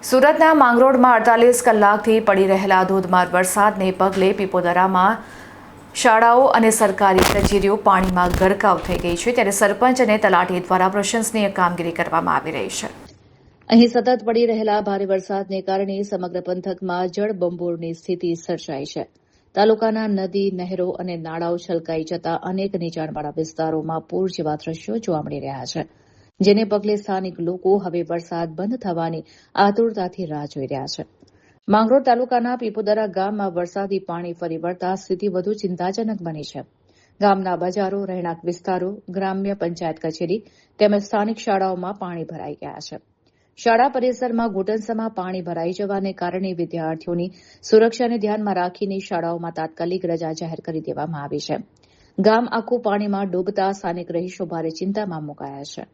સુરતના માંગરોળમાં 48 કલાકથી પડી રહેલા ધોધમાર વરસાદને પગલે પીપોદરામાં શાળાઓ અને સરકારી કચેરીઓ પાણીમાં ગરકાવ થઈ ગઈ છે, ત્યારે સરપંચ અને તલાટી દ્વારા પ્રશંસનીય કામગીરી કરવામાં આવી રહી છે। અહીં સતત પડી રહેલા ભારે વરસાદને કારણે સમગ્ર પંથકમાં જળબંબોળની સ્થિતિ સર્જાઈ છે। તાલુકાના નદી, નહેરો અને નાળાઓ છલકાઈ જતા અનેક નીચાણવાળા વિસ્તારોમાં પૂર જેવા દ્રશ્યો જોવા મળી રહ્યા છે, જેને પગલે સ્થાનિક લોકો હવે વરસાદ બંધ થવાની આતુરતાથી રાહ જોઈ રહ્યા છે। માંગરોળ તાલુકાના પીપોદરા ગામમાં વરસાદી પાણી ફરી વળતા સ્થિતિ વધુ ચિંતાજનક બની છે। ગામના બજારો, રહેણાંક વિસ્તારો, ગ્રામ્ય પંચાયત કચેરી તેમજ સ્થાનિક શાળાઓમાં પાણી ભરાઈ ગયા છે। શાળા પરિસરમાં ઘૂંટણસમાં પાણી ભરાઈ જવાને કારણે વિદ્યાર્થીઓની સુરક્ષાને ધ્યાનમાં રાખીને શાળાઓમાં તાત્કાલિક રજા જાહેર કરી દેવામાં આવી છે। ગામ આખું પાણીમાં ડૂબતા સ્થાનિક રહીશો ભારે ચિંતામાં મુકાયા છે।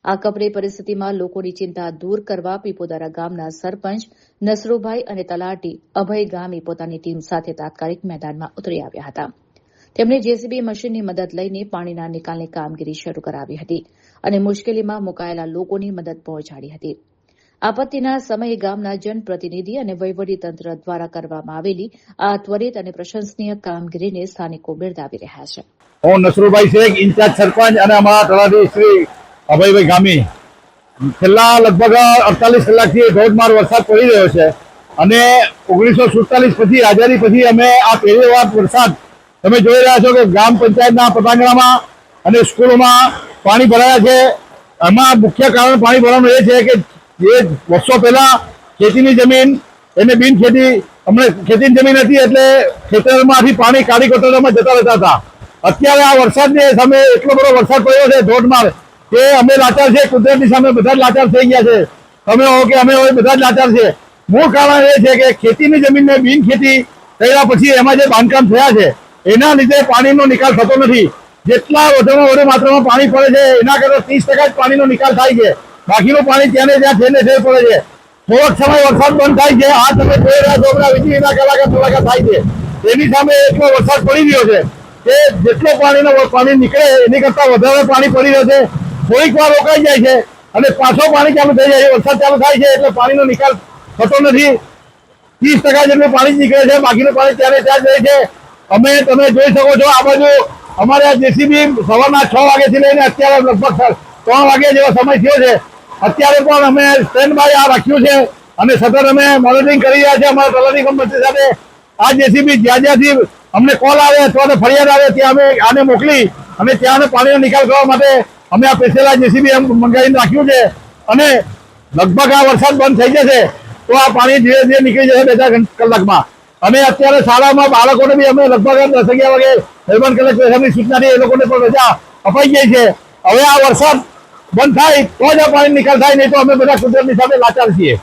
આ કપરી પરિસ્થિતિમાં લોકોની ચિંતા દૂર કરવા પીપોદરા ગામના સરપંચ નસરુભાઈ અને તલાટી અભય ગામી પોતાની ટીમ સાથે તાત્કાલિક મેદાનમાં ઉતરી આવ્યા હતા। તેમણે જેસીબી મશીનની મદદ લઈને પાણીના નિકાલની કામગીરી શરૂ કરાવી હતી અને મુશ્કેલીમાં મુકાયેલા લોકોની મદદ પહોંચાડી હતી। આપત્તિના સમયે ગામના જનપ્રતિનિધિ અને વહીવટીતંત્ર દ્વારા કરવામાં આવેલી આ ત્વરિત અને પ્રશંસનીય કામગીરીને સ્થાનિકો બિરદાવી રહ્યા છે। હું નસરુભાઈ શેખ, ઇન્ચાર્જ સરપંચ અને અમારા તલાટી શ્રી અભયભાઈ ગામી છેલ્લા લગભગ 48 કલાકથી ધોધમાર વરસાદ પડી રહ્યો છે અને 1947 પછી આઝાદી પછી અમે આ પહેલી વાર વરસાદ તમે જોઈ રહ્યા છો કે ગ્રામ પંચાયતના પટાંગણામાં અને સ્કૂલોમાં પાણી ભરાયા છે। આમાં મુખ્ય કારણ પાણી ભરવાનું એ છે કે જે વર્ષો પહેલા ખેતીની જમીન એને બિનખેતી ખેતીની જમીન હતી એટલે ખેતરમાંથી પાણી કાળી કોટરમાં જતા રહેતા હતા। અત્યારે આ વરસાદની સામે એટલો બધો વરસાદ પડ્યો છે ધોધમાર કે અમે લાચાર છે, કુદરતની સામે બધા જ લાચાર થઈ ગયા છે। તમે હો કે અમે હોય બધા જ લાચાર છે। મૂળ કારણ એ છે કે ખેતીની જમીનને બિનખેતી કર્યા પછી એમાં જે બાંધકામ થયા છે એના લીધે પાણીનો નિકાલ થતો નથી। જેટલા વધુમાં વધુ માત્રામાં પાણી પડે છે એના કરતાં 30% જ પાણીનો નિકાલ થાય છે, બાકીનું પાણી ત્યાં ને ત્યાં થઈને થઈ પડે છે। થોડોક સમય વરસાદ બંધ થાય છે, આ તમે જોઈ રહ્યા છો બધા વીજળીના કલાકા થાય છે, એની સામે એટલો વરસાદ પડી રહ્યો છે કે જેટલો પાણી નીકળે એની કરતાં વધારે પાણી પડી રહ્યો છે। થોડીક વાર રોકાઈ જાય છે અને પાછો પાણી ચાલુ થઈ જાય છે। વરસાદ ચાલુ થાય છે એટલે પાણીનો નિકાલ થતો નથી। 30% જેટલું પાણી જ નીકળે છે, બાકીનું પાણી ત્યારે ત્યાં જ રહે છે। તમે જોઈ શકો છો આ બાજુ અમારે આ જેસીબી સવારના 6 વાગ્યાથી લઈને અત્યારે લગભગ 3 વાગ્યા જેવો સમય થયો છે। અત્યારે પણ અમે સ્ટેન્ડ બાય આ રાખ્યું છે અને સતત અમે મોનિટરિંગ કરી રહ્યા છીએ અમારા તલાટી મંત્રી સાથે। આ જેસીબી જ્યાંથી અમને કોલ આવે અથવા તો ફરિયાદ આવે ત્યાં અમે આને મોકલી અને ત્યાં પાણીનો નિકાલ કરવા માટે અમે આ સ્પેશિયલ જેસીબી મંગાવીને રાખ્યું છે અને લગભગ આ વરસાદ બંધ થઈ જશે તો આ પાણી ધીરે ધીરે નીકળી જશે 2-4 કલાકમાં। અને અત્યારે શાળામાં બાળકોને બી અમે લગભગ 10-11 વાગે મહેરબાન કલેક્ટરની સૂચનાથી એ લોકોને પણ રજા અપાઈ ગઈ છે। હવે આ વરસાદ બંધ થાય તો જ આ પાણી નિકાલ થાય, નહીં તો અમે બધા કુદરતની સામે લાચાર છીએ।